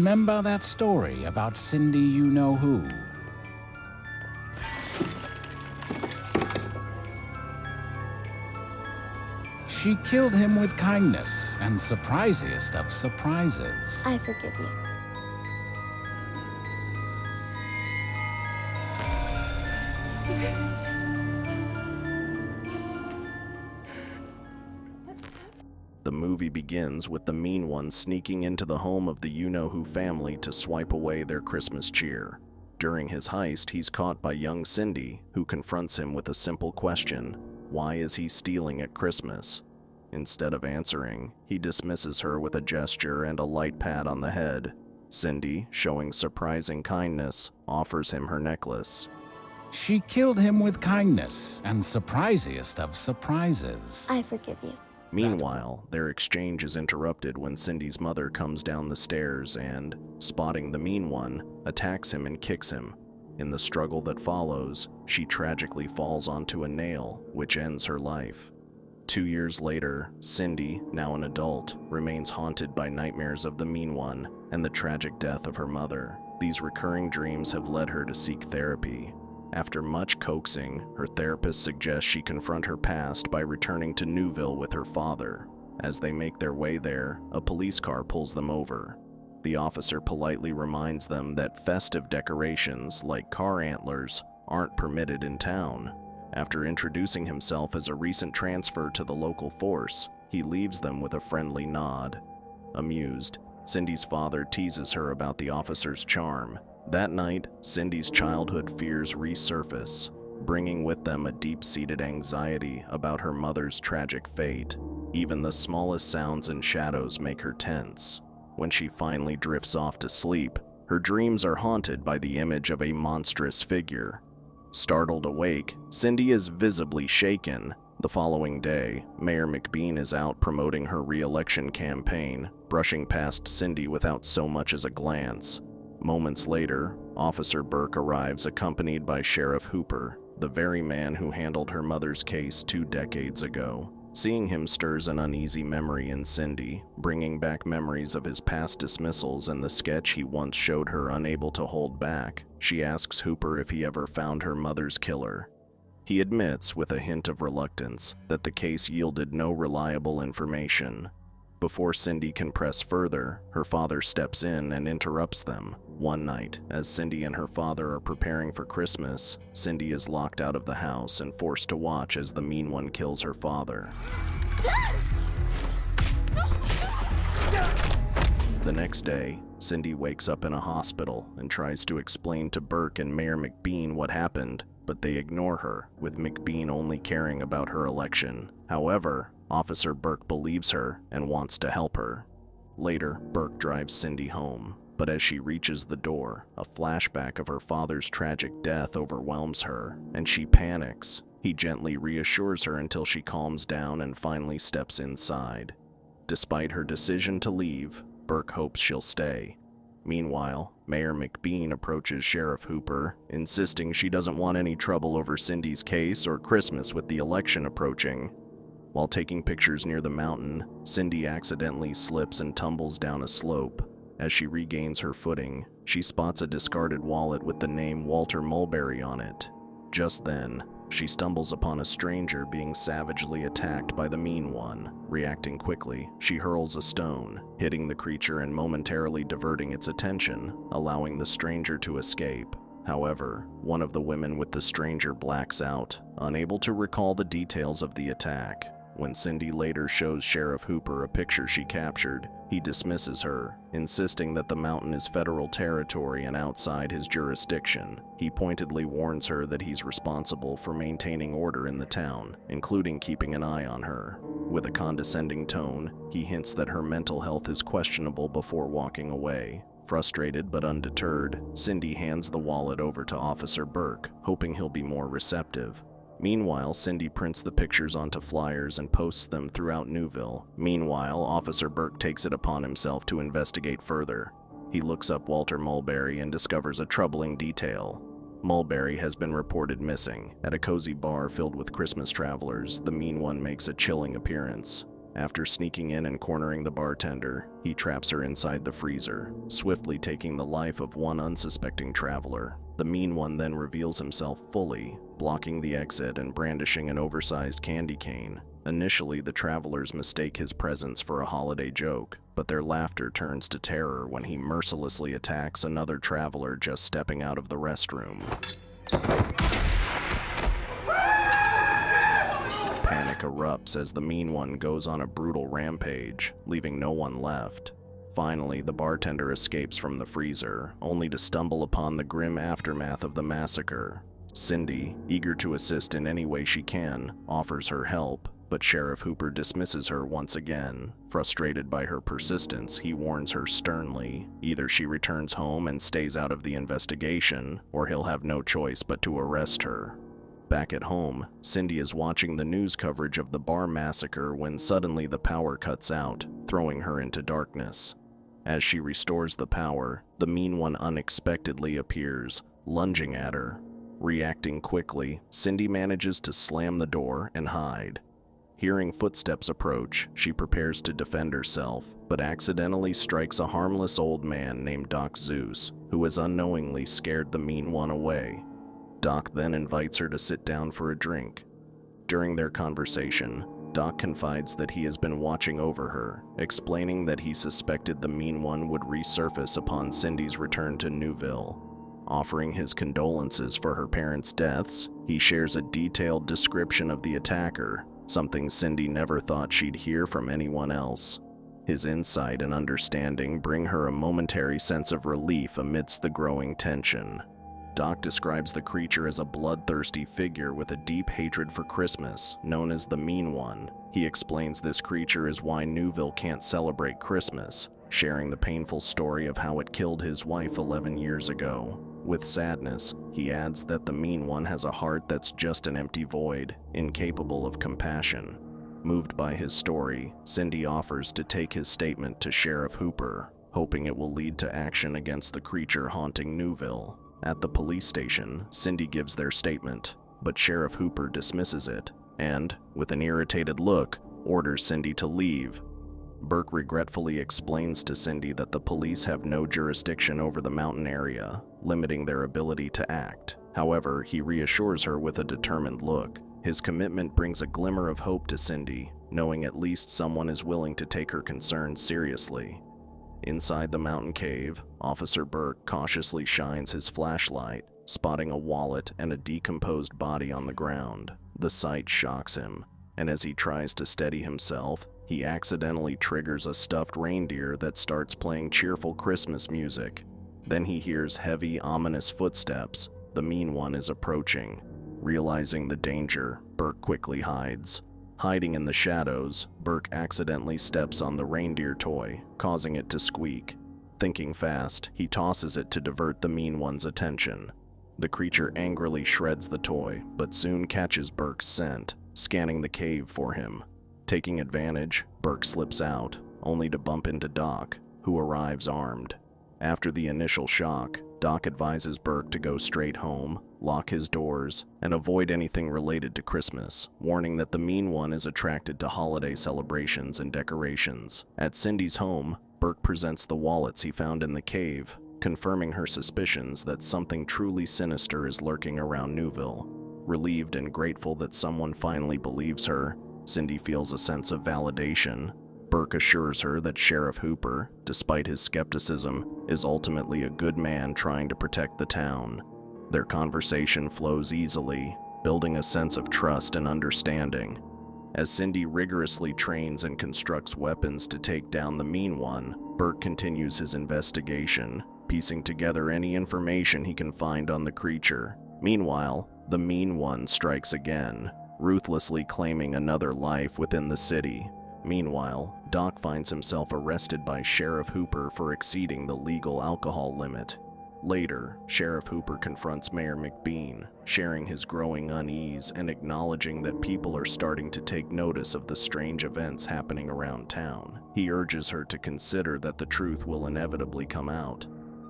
Remember that story about Cindy you-know-who? She killed him with kindness and surprisiest of surprises. I forgive you. The movie begins with the mean one sneaking into the home of the you-know-who family to swipe away their Christmas cheer. During his heist, he's caught by young Cindy, who confronts him with a simple question: why is he stealing at Christmas? Instead of answering, he dismisses her with a gesture and a light pat on the head. Cindy, showing surprising kindness, offers him her necklace. She killed him with kindness and surprisiest of surprises. I forgive you. Meanwhile, their exchange is interrupted when Cindy's mother comes down the stairs and, spotting the mean one, attacks him and kicks him. In the struggle that follows, she tragically falls onto a nail, which ends her life. 2 years later, Cindy, now an adult, remains haunted by nightmares of the mean one and the tragic death of her mother. These recurring dreams have led her to seek therapy. After much coaxing, her therapist suggests she confront her past by returning to Newville with her father. As they make their way there, a police car pulls them over. The officer politely reminds them that festive decorations, like car antlers, aren't permitted in town. After introducing himself as a recent transfer to the local force, he leaves them with a friendly nod. Amused, Cindy's father teases her about the officer's charm. That night, Cindy's childhood fears resurface, bringing with them a deep-seated anxiety about her mother's tragic fate. Even the smallest sounds and shadows make her tense. When she finally drifts off to sleep, her dreams are haunted by the image of a monstrous figure. Startled awake, Cindy is visibly shaken. The following day, Mayor McBean is out promoting her re-election campaign, brushing past Cindy without so much as a glance. Moments later, Officer Burke arrives accompanied by Sheriff Hooper, the very man who handled her mother's case 2 decades ago. Seeing him stirs an uneasy memory in Cindy, bringing back memories of his past dismissals and the sketch he once showed her unable to hold back. She asks Hooper if he ever found her mother's killer. He admits, with a hint of reluctance, that the case yielded no reliable information. Before Cindy can press further, her father steps in and interrupts them. One night, as Cindy and her father are preparing for Christmas, Cindy is locked out of the house and forced to watch as the mean one kills her father. The next day, Cindy wakes up in a hospital and tries to explain to Burke and Mayor McBean what happened, but they ignore her, with McBean only caring about her election. However, Officer Burke believes her and wants to help her. Later, Burke drives Cindy home, but as she reaches the door, a flashback of her father's tragic death overwhelms her, and she panics. He gently reassures her until she calms down and finally steps inside. Despite her decision to leave, Burke hopes she'll stay. Meanwhile, Mayor McBean approaches Sheriff Hooper, insisting she doesn't want any trouble over Cindy's case or Christmas with the election approaching. While taking pictures near the mountain, Cindy accidentally slips and tumbles down a slope. As she regains her footing, she spots a discarded wallet with the name Walter Mulberry on it. Just then, she stumbles upon a stranger being savagely attacked by the mean one. Reacting quickly, she hurls a stone, hitting the creature and momentarily diverting its attention, allowing the stranger to escape. However, one of the women with the stranger blacks out, unable to recall the details of the attack. When Cindy later shows Sheriff Hooper a picture she captured, he dismisses her, insisting that the mountain is federal territory and outside his jurisdiction. He pointedly warns her that he's responsible for maintaining order in the town, including keeping an eye on her. With a condescending tone, he hints that her mental health is questionable before walking away. Frustrated but undeterred, Cindy hands the wallet over to Officer Burke, hoping he'll be more receptive. Meanwhile, Cindy prints the pictures onto flyers and posts them throughout Newville. Meanwhile, Officer Burke takes it upon himself to investigate further. He looks up Walter Mulberry and discovers a troubling detail. Mulberry has been reported missing. At a cozy bar filled with Christmas travelers, the mean one makes a chilling appearance. After sneaking in and cornering the bartender, he traps her inside the freezer, swiftly taking the life of one unsuspecting traveler. The mean one then reveals himself fully, blocking the exit and brandishing an oversized candy cane. Initially, the travelers mistake his presence for a holiday joke, but their laughter turns to terror when he mercilessly attacks another traveler just stepping out of the restroom. Panic erupts as the mean one goes on a brutal rampage, leaving no one left. Finally, the bartender escapes from the freezer, only to stumble upon the grim aftermath of the massacre. Cindy, eager to assist in any way she can, offers her help, but Sheriff Hooper dismisses her once again. Frustrated by her persistence, he warns her sternly. Either she returns home and stays out of the investigation, or he'll have no choice but to arrest her. Back at home, Cindy is watching the news coverage of the bar massacre when suddenly the power cuts out, throwing her into darkness. As she restores the power, the mean one unexpectedly appears, lunging at her. Reacting quickly, Cindy manages to slam the door and hide. Hearing footsteps approach, she prepares to defend herself, but accidentally strikes a harmless old man named Doc Zeus, who has unknowingly scared the mean one away. Doc then invites her to sit down for a drink. During their conversation, Doc confides that he has been watching over her, explaining that he suspected the mean one would resurface upon Cindy's return to Newville. Offering his condolences for her parents' deaths, he shares a detailed description of the attacker, something Cindy never thought she'd hear from anyone else. His insight and understanding bring her a momentary sense of relief amidst the growing tension. Doc describes the creature as a bloodthirsty figure with a deep hatred for Christmas, known as the Mean One. He explains this creature is why Newville can't celebrate Christmas, sharing the painful story of how it killed his wife 11 years ago. With sadness, he adds that the Mean One has a heart that's just an empty void, incapable of compassion. Moved by his story, Cindy offers to take his statement to Sheriff Hooper, hoping it will lead to action against the creature haunting Newville. At the police station, Cindy gives their statement, but Sheriff Hooper dismisses it, and, with an irritated look, orders Cindy to leave. Burke regretfully explains to Cindy that the police have no jurisdiction over the mountain area, limiting their ability to act. However, he reassures her with a determined look. His commitment brings a glimmer of hope to Cindy, knowing at least someone is willing to take her concerns seriously. Inside the mountain cave, Officer Burke cautiously shines his flashlight, spotting a wallet and a decomposed body on the ground. The sight shocks him, and as he tries to steady himself, he accidentally triggers a stuffed reindeer that starts playing cheerful Christmas music. Then he hears heavy, ominous footsteps. The Mean One is approaching. Realizing the danger, Burke quickly hides. Hiding in the shadows, Burke accidentally steps on the reindeer toy, causing it to squeak. Thinking fast, he tosses it to divert the Mean One's attention. The creature angrily shreds the toy, but soon catches Burke's scent, scanning the cave for him. Taking advantage, Burke slips out, only to bump into Doc, who arrives armed. After the initial shock, Doc advises Burke to go straight home, lock his doors, and avoid anything related to Christmas, warning that the Mean One is attracted to holiday celebrations and decorations. At Cindy's home, Burke presents the wallets he found in the cave, confirming her suspicions that something truly sinister is lurking around Newville. Relieved and grateful that someone finally believes her, Cindy feels a sense of validation. Burke assures her that Sheriff Hooper, despite his skepticism, is ultimately a good man trying to protect the town. Their conversation flows easily, building a sense of trust and understanding. As Cindy rigorously trains and constructs weapons to take down the Mean One, Burke continues his investigation, piecing together any information he can find on the creature. Meanwhile, the Mean One strikes again, ruthlessly claiming another life within the city. Meanwhile, Doc finds himself arrested by Sheriff Hooper for exceeding the legal alcohol limit. Later, Sheriff Hooper confronts Mayor McBean, sharing his growing unease and acknowledging that people are starting to take notice of the strange events happening around town. He urges her to consider that the truth will inevitably come out.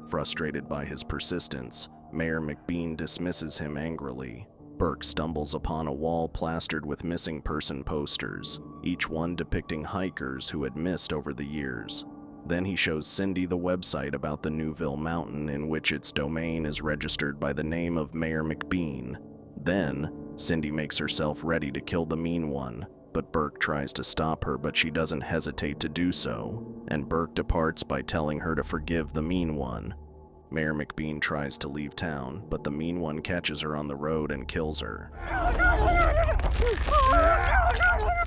Frustrated by his persistence, Mayor McBean dismisses him angrily. Burke stumbles upon a wall plastered with missing person posters, each one depicting hikers who had missed over the years. Then he shows Cindy the website about the Newville mountain in which its domain is registered by the name of Mayor McBean. Then, Cindy makes herself ready to kill the mean one, but Burke tries to stop her, but she doesn't hesitate to do so, and Burke departs by telling her to forgive the mean one. Mayor McBean tries to leave town, but the mean one catches her on the road and kills her.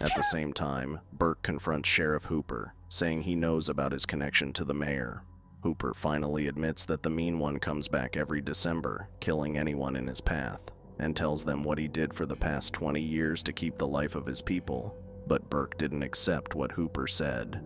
At the same time, Burke confronts Sheriff Hooper, saying he knows about his connection to the mayor. Hooper finally admits that the mean one comes back every December, killing anyone in his path, and tells them what he did for the past 20 years to keep the life of his people. But Burke didn't accept what Hooper said.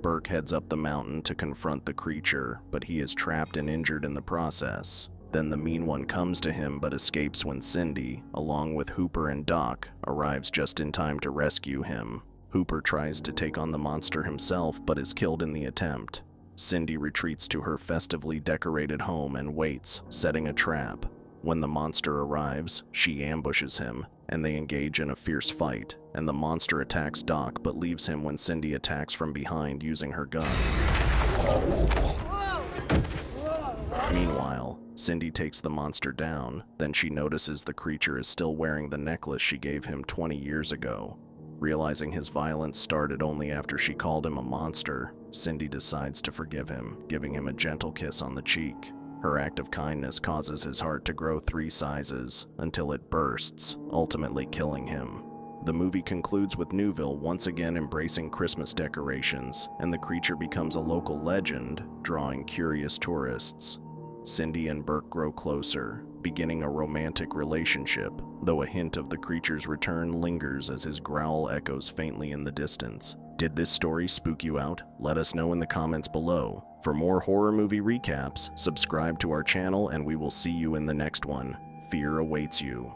Burke heads up the mountain to confront the creature, but he is trapped and injured in the process. Then the mean one comes to him but escapes when Cindy, along with Hooper and Doc, arrives just in time to rescue him. Hooper tries to take on the monster himself but is killed in the attempt. Cindy retreats to her festively decorated home and waits, setting a trap. When the monster arrives, she ambushes him, and they engage in a fierce fight, and the monster attacks Doc but leaves him when Cindy attacks from behind using her gun. Meanwhile, Cindy takes the monster down, then she notices the creature is still wearing the necklace she gave him 20 years ago. Realizing his violence started only after she called him a monster, Cindy decides to forgive him, giving him a gentle kiss on the cheek. Her act of kindness causes his heart to grow 3 sizes until it bursts, ultimately killing him. The movie concludes with Newville once again embracing Christmas decorations, and the creature becomes a local legend, drawing curious tourists. Cindy and Burke grow closer, beginning a romantic relationship, though a hint of the creature's return lingers as his growl echoes faintly in the distance. Did this story spook you out? Let us know in the comments below. For more horror movie recaps, subscribe to our channel and we will see you in the next one. Fear awaits you.